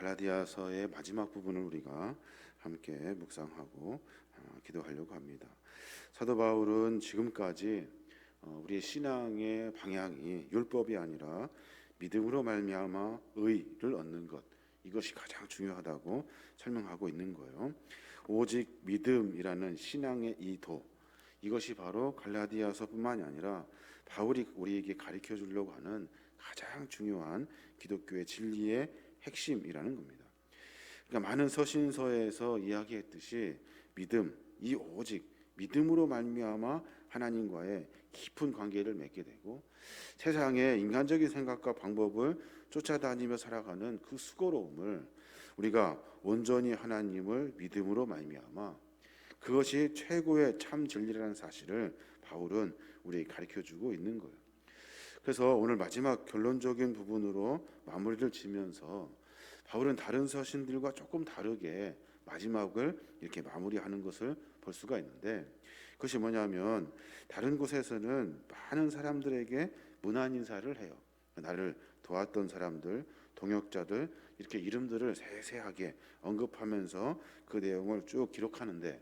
갈라디아서의 마지막 부분을 우리가 함께 묵상하고 기도하려고 합니다. 사도 바울은 지금까지 우리의 신앙의 방향이 율법이 아니라 믿음으로 말미암아 의를 얻는 것, 이것이 가장 중요하다고 설명하고 있는 거예요. 오직 믿음이라는 신앙의 이 도, 이것이 바로 갈라디아서뿐만이 아니라 바울이 우리에게 가르쳐 주려고 하는 가장 중요한 기독교의 진리의 핵심이라는 겁니다. 그러니까 많은 서신서에서 이야기했듯이 믿음, 이 오직 믿음으로 말미암아 하나님과의 깊은 관계를 맺게 되고 세상의 인간적인 생각과 방법을 쫓아다니며 살아가는 그 수고로움을 우리가 온전히 하나님을 믿음으로 말미암아 그것이 최고의 참 진리라는 사실을 바울은 우리에게 가르쳐주고 있는 거예요. 그래서 오늘 마지막 결론적인 부분으로 마무리를 지면서 바울은 다른 서신들과 조금 다르게 마지막을 이렇게 마무리하는 것을 볼 수가 있는데, 그것이 뭐냐면 다른 곳에서는 많은 사람들에게 문안 인사를 해요. 나를 도왔던 사람들, 동역자들, 이렇게 이름들을 세세하게 언급하면서 그 내용을 쭉 기록하는데,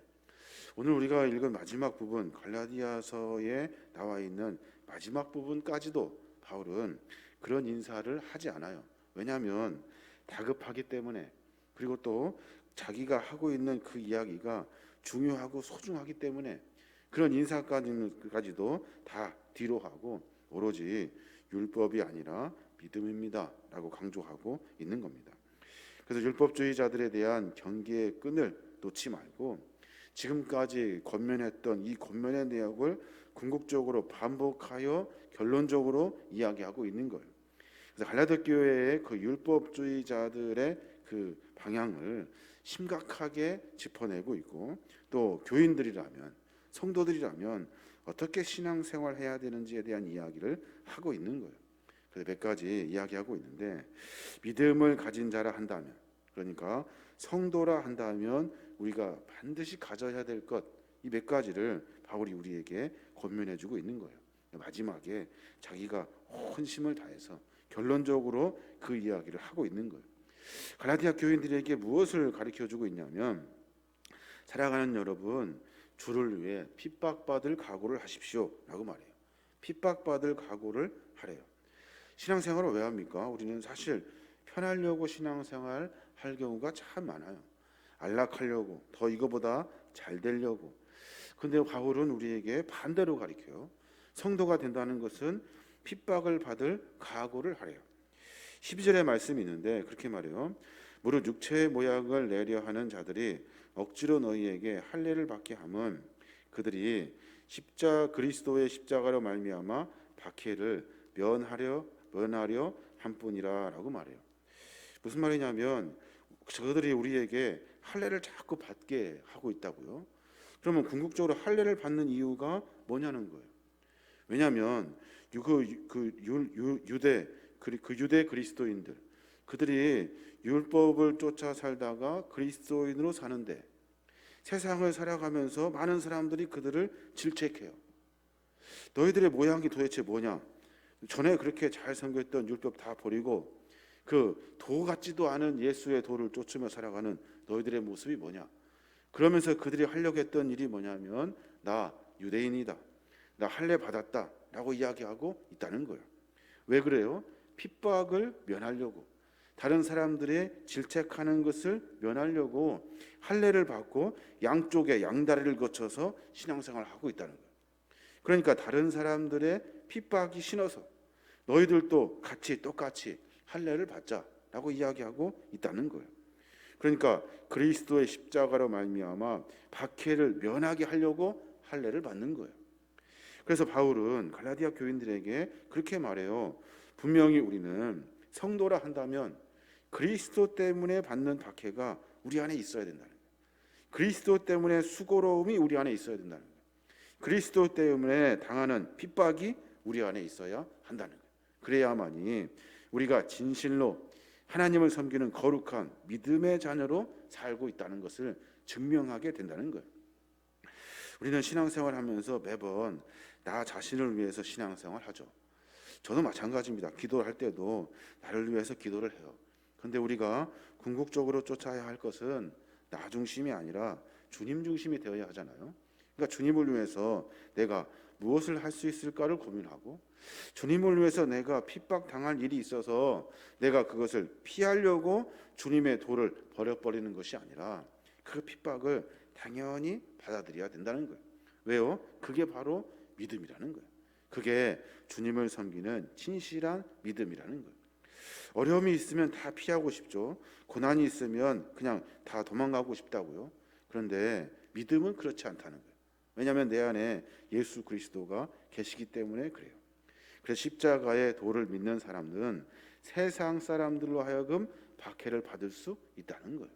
오늘 우리가 읽은 마지막 부분, 갈라디아서에 나와 있는 마지막 부분까지도 바울은 그런 인사를 하지 않아요. 왜냐하면 다급하기 때문에, 그리고 또 자기가 하고 있는 그 이야기가 중요하고 소중하기 때문에 그런 인사까지도 다 뒤로 하고 오로지 율법이 아니라 믿음입니다 라고 강조하고 있는 겁니다. 그래서 율법주의자들에 대한 경계의 끈을 놓지 말고 지금까지 권면했던 이 권면의 내용을 궁극적으로 반복하여 결론적으로 이야기하고 있는 거예요. 그래서 갈라디아 교회의 그 율법주의자들의 그 방향을 심각하게 짚어내고 있고, 또 교인들이라면, 성도들이라면 어떻게 신앙생활 해야 되는지에 대한 이야기를 하고 있는 거예요. 그래서 몇 가지 이야기하고 있는데, 믿음을 가진 자라 한다면, 그러니까 성도라 한다면 우리가 반드시 가져야 될 것, 이 몇 가지를 바울이 우리에게 권면해주고 있는 거예요. 마지막에 자기가 온 힘을 다해서 결론적으로 그 이야기를 하고 있는 거예요. 갈라디아 교인들에게 무엇을 가르쳐주고 있냐면, 사랑하는 여러분, 주를 위해 핍박받을 각오를 하십시오 라고 말해요. 핍박받을 각오를 하래요. 신앙생활을 왜 합니까? 우리는 사실 편하려고 신앙생활 할 경우가 참 많아요. 안락하려고, 더 이거보다 잘 되려고. 근데 바울은 우리에게 반대로 가르쳐요. 성도가 된다는 것은 핍박을 받을 각오를 하래요. 12절의 말씀이 있는데 그렇게 말해요. 무릇 육체의 모양을 내려 하는 자들이 억지로 너희에게 할례를 받게 함은 그들이 그리스도의 십자가로 말미암아 박해를 면하려 함뿐이라라고 말해요. 무슨 말이냐면 저들이 우리에게 할례를 자꾸 받게 하고 있다고요. 그러면 궁극적으로 할례를 받는 이유가 뭐냐는 거예요. 왜냐하면 유대 그리스도인들, 그들이 율법을 쫓아 살다가 그리스도인으로 사는데 세상을 살아가면서 많은 사람들이 그들을 질책해요. 너희들의 모양이 도대체 뭐냐? 전에 그렇게 잘 섬겼던 율법 다 버리고 그 도 같지도 않은 예수의 도를 쫓으며 살아가는 너희들의 모습이 뭐냐? 그러면서 그들이 하려고 했던 일이 뭐냐면 나 유대인이다, 나 할례 받았다 라고 이야기하고 있다는 거예요. 왜 그래요? 핍박을 면하려고, 다른 사람들의 질책하는 것을 면하려고 할례를 받고 양쪽에 양다리를 거쳐서 신앙생활을 하고 있다는 거예요. 그러니까 다른 사람들의 핍박이 신어서 너희들도 똑같이 할례를 받자라고 이야기하고 있다는 거예요. 그러니까 그리스도의 십자가로 말미암아 박해를 면하게 하려고 할례를 받는 거예요. 그래서 바울은 갈라디아 교인들에게 그렇게 말해요. 분명히 우리는 성도라 한다면 그리스도 때문에 받는 박해가 우리 안에 있어야 된다는 거예요. 그리스도 때문에 수고로움이 우리 안에 있어야 된다는 거예요. 그리스도 때문에 당하는 핍박이 우리 안에 있어야 한다는 거예요. 그래야만이 우리가 진실로 하나님을 섬기는 거룩한 믿음의 자녀로 살고 있다는 것을 증명하게 된다는 거예요. 우리는 신앙생활 하면서 매번 나 자신을 위해서 신앙생활 하죠. 저도 마찬가지입니다. 기도를 할 때도 나를 위해서 기도를 해요. 그런데 우리가 궁극적으로 쫓아야 할 것은 나 중심이 아니라 주님 중심이 되어야 하잖아요. 그러니까 주님을 위해서 내가 무엇을 할 수 있을까를 고민하고, 주님을 위해서 내가 핍박당할 일이 있어서 내가 그것을 피하려고 주님의 도를 버려버리는 것이 아니라 그 핍박을 당연히 받아들여야 된다는 거예요. 왜요? 그게 바로 믿음이라는 거예요. 그게 주님을 섬기는 진실한 믿음이라는 거예요. 어려움이 있으면 다 피하고 싶죠. 고난이 있으면 그냥 다 도망가고 싶다고요. 그런데 믿음은 그렇지 않다는 거예요. 왜냐하면 내 안에 예수 그리스도가 계시기 때문에 그래요. 그래서 십자가의 도를 믿는 사람들은 세상 사람들로 하여금 박해를 받을 수 있다는 거예요.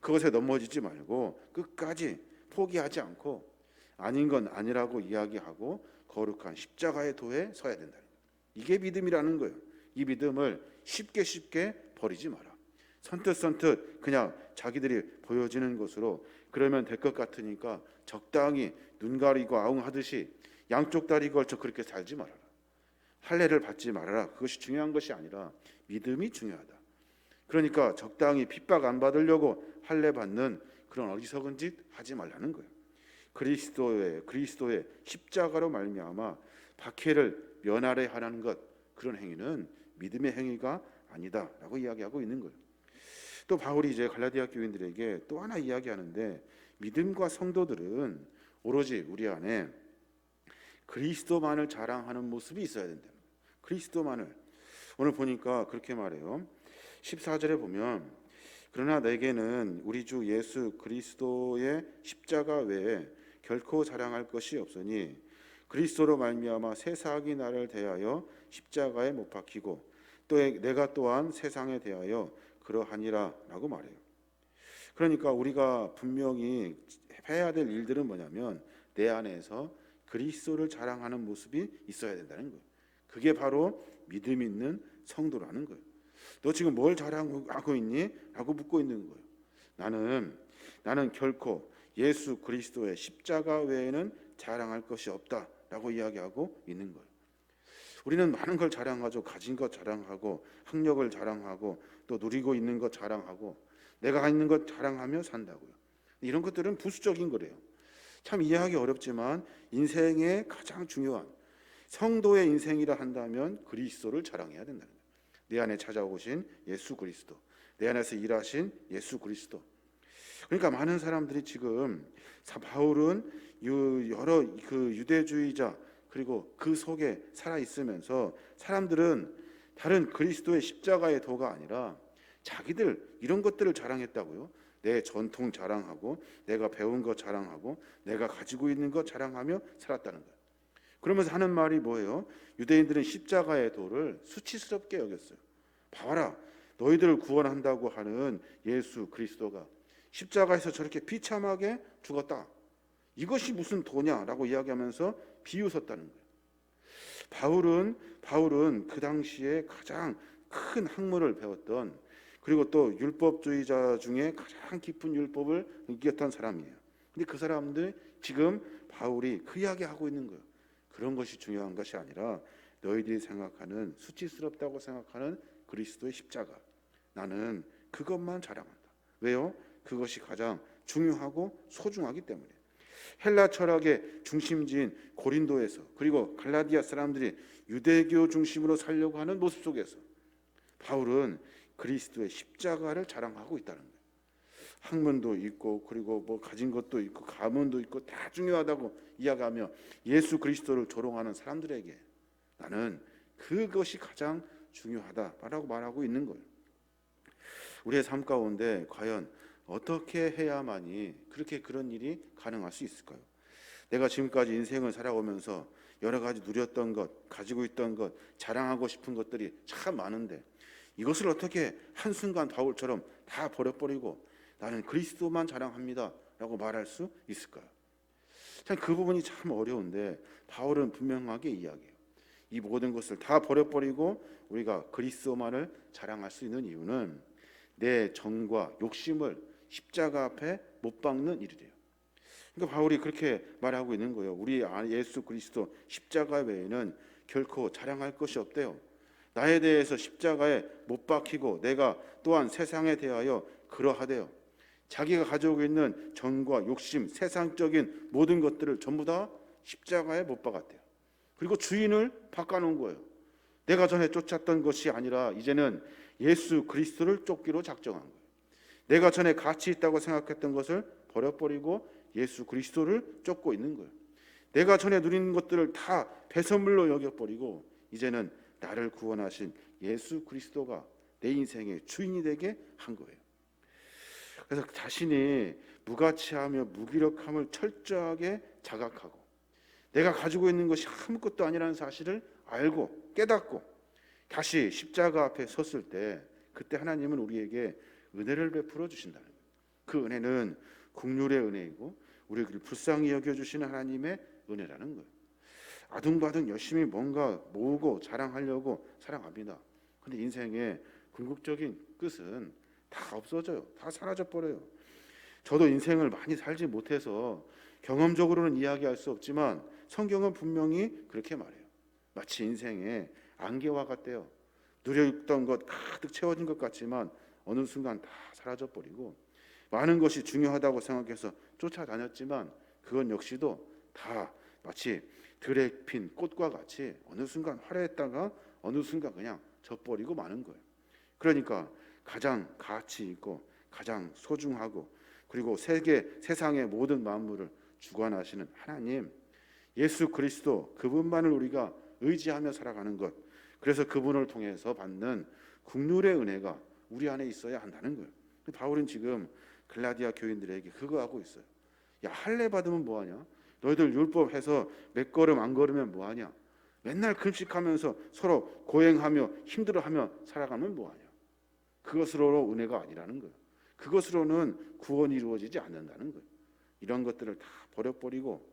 그것에 넘어지지 말고 끝까지 포기하지 않고 아닌 건 아니라고 이야기하고 거룩한 십자가의 도에 서야 된다는 거예요. 이게 믿음이라는 거예요. 이 믿음을 쉽게 버리지 마라. 선뜻 그냥 자기들이 보여지는 것으로 그러면 될 것 같으니까 적당히 눈 가리고 아웅하듯이 양쪽 다리 걸쳐 그렇게 살지 말아라. 할례를 받지 말아라. 그것이 중요한 것이 아니라 믿음이 중요하다. 그러니까 적당히 핍박 안 받으려고 할례 받는 그런 어리석은 짓 하지 말라는 거예요. 그리스도의 십자가로 말미암아 박해를 면하려 하는 것, 그런 행위는 믿음의 행위가 아니다라고 이야기하고 있는 거예요. 또 바울이 이제 갈라디아 교인들에게 또 하나 이야기하는데, 믿음과 성도들은 오로지 우리 안에 그리스도만을 자랑하는 모습이 있어야 된다. 그리스도만을. 오늘 보니까 그렇게 말해요. 14절에 보면 그러나 내게는 우리 주 예수 그리스도의 십자가 외에 결코 자랑할 것이 없으니 그리스도로 말미암아 새 사악이 나를 대하여 십자가에 못 박히고 또 내가 또한 세상에 대하여 그러하니라라고 말해요. 그러니까 우리가 분명히 해야 될 일들은 뭐냐면 내 안에서 그리스도를 자랑하는 모습이 있어야 된다는 거예요. 그게 바로 믿음 있는 성도라는 거예요. 너 지금 뭘 자랑하고 있니? 라고 묻고 있는 거예요. 나는 결코 예수 그리스도의 십자가 외에는 자랑할 것이 없다라고 이야기하고 있는 거예요. 우리는 많은 걸 자랑하죠. 가진 것 자랑하고 학력을 자랑하고 또 누리고 있는 것 자랑하고 내가 있는 것 자랑하며 산다고요. 이런 것들은 부수적인 거래요. 참 이해하기 어렵지만 인생의 가장 중요한 성도의 인생이라 한다면 그리스도를 자랑해야 된다는 거예요. 내 안에 찾아오신 예수 그리스도, 내 안에서 일하신 예수 그리스도. 그러니까 많은 사람들이 지금 바울은 여러 그 유대주의자 그리고 그 속에 살아 있으면서 사람들은 다른 그리스도의 십자가의 도가 아니라 자기들 이런 것들을 자랑했다고요. 내 전통 자랑하고 내가 배운 것 자랑하고 내가 가지고 있는 것 자랑하며 살았다는 거예요. 그러면서 하는 말이 뭐예요? 유대인들은 십자가의 도를 수치스럽게 여겼어요. 봐라, 너희들을 구원한다고 하는 예수 그리스도가 십자가에서 저렇게 비참하게 죽었다. 이것이 무슨 도냐라고 이야기하면서 비웃었다는 거예요. 바울은 그 당시에 가장 큰 학문을 배웠던, 그리고 또 율법주의자 중에 가장 깊은 율법을 이겼던 사람이에요. 근데 그 사람들 지금 바울이 그 이야기하고 있는 거예요. 그런 것이 중요한 것이 아니라 너희들이 생각하는 수치스럽다고 생각하는 그리스도의 십자가, 나는 그것만 자랑한다. 왜요? 그것이 가장 중요하고 소중하기 때문에. 헬라 철학의 중심지인 고린도에서 그리고 갈라디아 사람들이 유대교 중심으로 살려고 하는 모습 속에서 바울은 그리스도의 십자가를 자랑하고 있다는 거예요. 학문도 있고 그리고 뭐 가진 것도 있고 가문도 있고 다 중요하다고 이야기하며 예수 그리스도를 조롱하는 사람들에게 나는 그것이 가장 중요하다라고 말하고 있는 거예요. 우리의 삶 가운데 과연 어떻게 해야만이 그런 일이 가능할 수 있을까요? 내가 지금까지 인생을 살아오면서 여러 가지 누렸던 것, 가지고 있던 것, 자랑하고 싶은 것들이 참 많은데 이것을 어떻게 한순간 바울처럼 다 버려버리고 나는 그리스도만 자랑합니다 라고 말할 수 있을까요? 참 그 부분이 참 어려운데 바울은 분명하게 이야기해요. 이 모든 것을 다 버려버리고 우리가 그리스도만을 자랑할 수 있는 이유는 내 정과 욕심을 십자가 앞에 못 박는 일이래요. 그러니까 바울이 그렇게 말하고 있는 거예요. 우리 예수 그리스도 십자가 외에는 결코 자랑할 것이 없대요. 나에 대해서 십자가에 못 박히고 내가 또한 세상에 대하여 그러하대요. 자기가 가지고 있는 정과 욕심, 세상적인 모든 것들을 전부 다 십자가에 못 박았대요. 그리고 주인을 바꿔놓은 거예요. 내가 전에 쫓았던 것이 아니라 이제는 예수 그리스도를 쫓기로 작정한 거예요. 내가 전에 가치 있다고 생각했던 것을 버려버리고 예수 그리스도를 쫓고 있는 거예요. 내가 전에 누린 것들을 다 배설물로 여겨버리고 이제는 나를 구원하신 예수 그리스도가 내 인생의 주인이 되게 한 거예요. 그래서 자신이 무가치하며 무기력함을 철저하게 자각하고 내가 가지고 있는 것이 아무것도 아니라는 사실을 알고 깨닫고 다시 십자가 앞에 섰을 때 그때 하나님은 우리에게 은혜를 베풀어 주신다는 거예요. 그 은혜는 긍휼의 은혜이고 우리를 불쌍히 여겨주시는 하나님의 은혜라는 거예요. 아둥바둥 열심히 뭔가 모으고 자랑하려고 사랑합니다. 근데 인생의 궁극적인 끝은 다 없어져요. 다 사라져버려요. 저도 인생을 많이 살지 못해서 경험적으로는 이야기할 수 없지만 성경은 분명히 그렇게 말해요. 마치 인생의 안개와 같대요. 누려있던 것 가득 채워진 것 같지만 어느 순간 다 사라져버리고 많은 것이 중요하다고 생각해서 쫓아다녔지만 그건 역시도 다 마치 들에 핀 꽃과 같이 어느 순간 화려했다가 어느 순간 그냥 져버리고 마는 거예요. 그러니까 가장 가치 있고 가장 소중하고 그리고 세상의 모든 만물을 주관하시는 하나님 예수 그리스도 그분만을 우리가 의지하며 살아가는 것, 그래서 그분을 통해서 받는 긍휼의 은혜가 우리 안에 있어야 한다는 거예요. 바울은 지금 갈라디아 교인들에게 그거 하고 있어요. 야, 할례 받으면 뭐하냐? 너희들 율법 해서 몇 걸음 안 걸으면 뭐하냐? 맨날 금식하면서 서로 고행하며 힘들어하며 살아가면 뭐하냐? 그것으로 은혜가 아니라는 거예요. 그것으로는 구원이 이루어지지 않는다는 거예요. 이런 것들을 다 버려버리고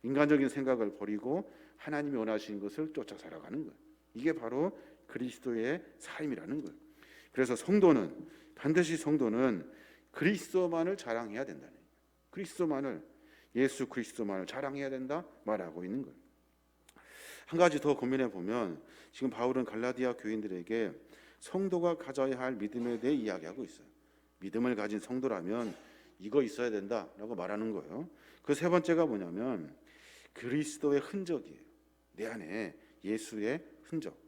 인간적인 생각을 버리고 하나님이 원하시는 것을 쫓아 살아가는 거예요. 이게 바로 그리스도의 삶이라는 거예요. 그래서 반드시 성도는 그리스도만을 자랑해야 된다는 거예요. 그리스도만을, 예수 그리스도만을 자랑해야 된다 말하고 있는 거예요. 한 가지 더 고민해 보면 지금 바울은 갈라디아 교인들에게 성도가 가져야 할 믿음에 대해 이야기하고 있어요. 믿음을 가진 성도라면 이거 있어야 된다라고 말하는 거예요. 그 세 번째가 뭐냐면 그리스도의 흔적이에요. 내 안에 예수의 흔적.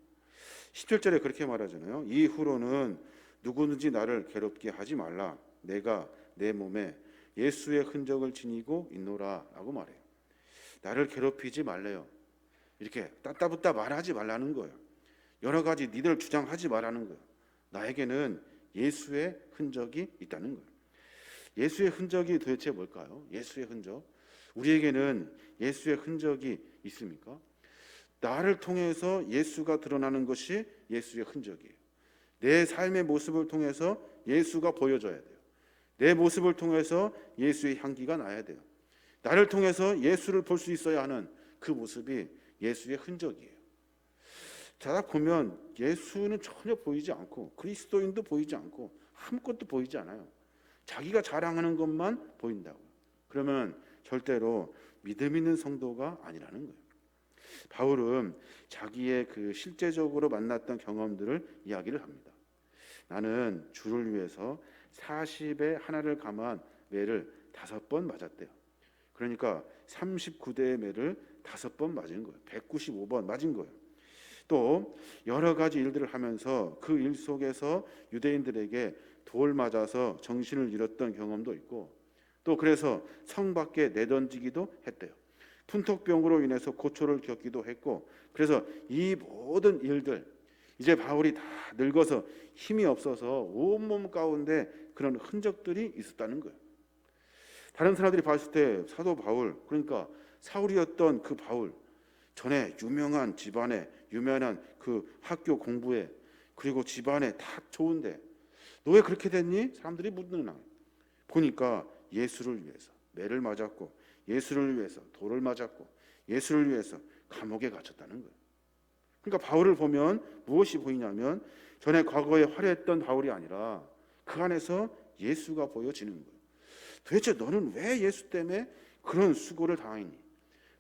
17절에 그렇게 말하잖아요. 이후로는 누구든지 나를 괴롭게 하지 말라. 내가 내 몸에 예수의 흔적을 지니고 있노라 라고 말해요. 나를 괴롭히지 말래요. 이렇게 따따붙다 말하지 말라는 거예요. 여러 가지 니들 주장하지 말라는 거예요. 나에게는 예수의 흔적이 있다는 거예요. 예수의 흔적이 도대체 뭘까요? 예수의 흔적. 우리에게는 예수의 흔적이 있습니까? 나를 통해서 예수가 드러나는 것이 예수의 흔적이에요. 내 삶의 모습을 통해서 예수가 보여져야 돼요. 내 모습을 통해서 예수의 향기가 나야 돼요. 나를 통해서 예수를 볼 수 있어야 하는 그 모습이 예수의 흔적이에요. 자다 보면 예수는 전혀 보이지 않고 그리스도인도 보이지 않고 아무것도 보이지 않아요. 자기가 자랑하는 것만 보인다고. 그러면 절대로 믿음 있는 성도가 아니라는 거예요. 바울은 자기의 그 실제적으로 만났던 경험들을 이야기를 합니다. 나는 주를 위해서 40에 하나를 감한 매를 5번 맞았대요. 그러니까 39대의 매를 5번 맞은 거예요. 195번 맞은 거예요. 또 여러 가지 일들을 하면서 그 일 속에서 유대인들에게 돌 맞아서 정신을 잃었던 경험도 있고 또 그래서 성 밖에 내던지기도 했대요. 푼턱병으로 인해서 고초를 겪기도 했고 그래서 이 모든 일들 이제 바울이 다 늙어서 힘이 없어서 온몸 가운데 그런 흔적들이 있었다는 거예요. 다른 사람들이 봤을 때 사도 바울 그러니까 사울이었던 그 바울 전에 유명한 집안에 유명한 그 학교 공부에 그리고 집안에 다 좋은데 너 왜 그렇게 됐니? 사람들이 묻는 보니까 예수를 위해서 매를 맞았고 예수를 위해서 돌을 맞았고 예수를 위해서 감옥에 갇혔다는 거예요. 그러니까 바울을 보면 무엇이 보이냐면 전에 과거에 화려했던 바울이 아니라 그 안에서 예수가 보여지는 거예요. 도대체 너는 왜 예수 때문에 그런 수고를 당했니?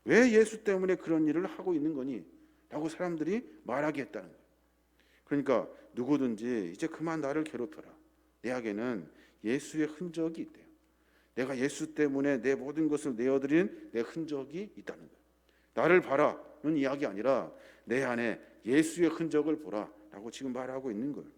왜 예수 때문에 그런 일을 하고 있는 거니? 라고 사람들이 말하게 했다는 거예요. 그러니까 누구든지 이제 그만 나를 괴롭혀라. 내에게는 예수의 흔적이 있대요. 내가 예수 때문에 내 모든 것을 내어드린 내 흔적이 있다는 거예요. 나를 봐라는 이야기 아니라 내 안에 예수의 흔적을 보라라고 지금 말하고 있는 거예요.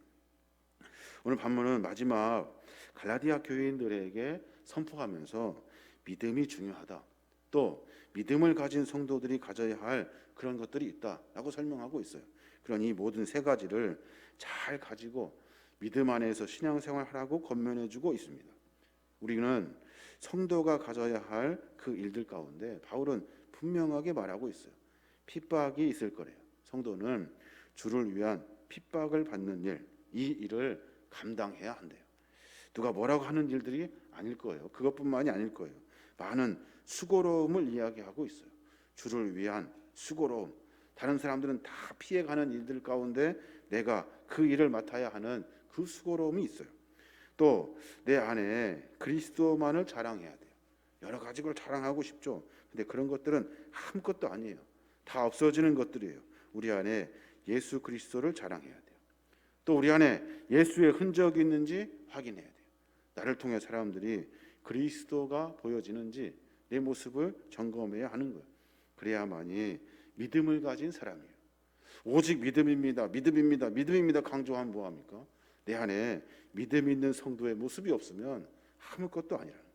오늘 본문은 마지막 갈라디아 교인들에게 선포하면서 믿음이 중요하다. 또 믿음을 가진 성도들이 가져야 할 그런 것들이 있다라고 설명하고 있어요. 그런 이 모든 세 가지를 잘 가지고 믿음 안에서 신앙생활하라고 권면해주고 있습니다. 우리는 성도가 가져야 할 그 일들 가운데 바울은 분명하게 말하고 있어요. 핍박이 있을 거래요. 성도는 주를 위한 핍박을 받는 일, 이 일을 감당해야 한대요. 누가 뭐라고 하는 일들이 아닐 거예요. 그것뿐만이 아닐 거예요. 많은 수고로움을 이야기하고 있어요. 주를 위한 수고로움. 다른 사람들은 다 피해가는 일들 가운데 내가 그 일을 맡아야 하는 그 수고로움이 있어요. 또 내 안에 그리스도만을 자랑해야 돼요. 여러 가지 걸 자랑하고 싶죠. 근데 그런 것들은 아무것도 아니에요. 다 없어지는 것들이에요. 우리 안에 예수 그리스도를 자랑해야 돼요. 또 우리 안에 예수의 흔적이 있는지 확인해야 돼요. 나를 통해 사람들이 그리스도가 보여지는지 내 모습을 점검해야 하는 거예요. 그래야만이 믿음을 가진 사람이에요. 오직 믿음입니다. 믿음입니다. 믿음입니다. 강조하면 뭐합니까? 내 안에 믿음 있는 성도의 모습이 없으면 아무것도 아니라는 거예요.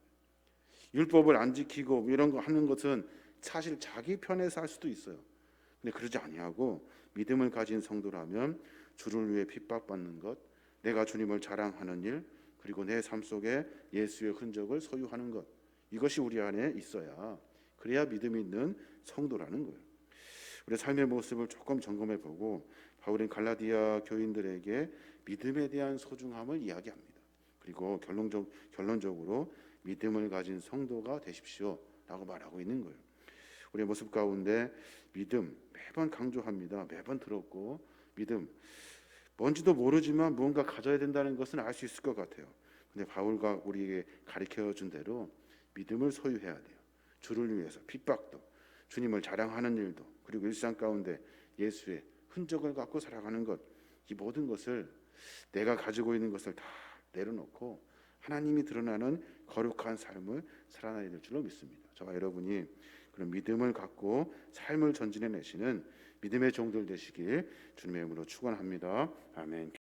율법을 안 지키고 이런 거 하는 것은 사실 자기 편에서 할 수도 있어요. 근데 그러지 아니하고 믿음을 가진 성도라면 주를 위해 핍박받는 것, 내가 주님을 자랑하는 일, 그리고 내 삶 속에 예수의 흔적을 소유하는 것, 이것이 우리 안에 있어야 그래야 믿음 있는 성도라는 거예요. 우리 삶의 모습을 조금 점검해 보고 바울은 갈라디아 교인들에게 믿음에 대한 소중함을 이야기합니다. 그리고 결론적으로 믿음을 가진 성도가 되십시오라고 말하고 있는 거예요. 우리의 모습 가운데 믿음 매번 강조합니다. 매번 들었고 믿음 뭔지도 모르지만 무언가 가져야 된다는 것은 알 수 있을 것 같아요. 근데 바울과 우리에게 가르쳐 준 대로 믿음을 소유해야 돼요. 주를 위해서 핍박도, 주님을 자랑하는 일도, 그리고 일상 가운데 예수의 흔적을 갖고 살아가는 것, 이 모든 것을 내가 가지고 있는 것을 다 내려놓고 하나님이 드러나는 거룩한 삶을 살아내야 될 줄로 믿습니다. 저와 여러분이 그런 믿음을 갖고 삶을 전진해 내시는 믿음의 종들 되시길 주님의 이름으로 축원합니다. 아멘.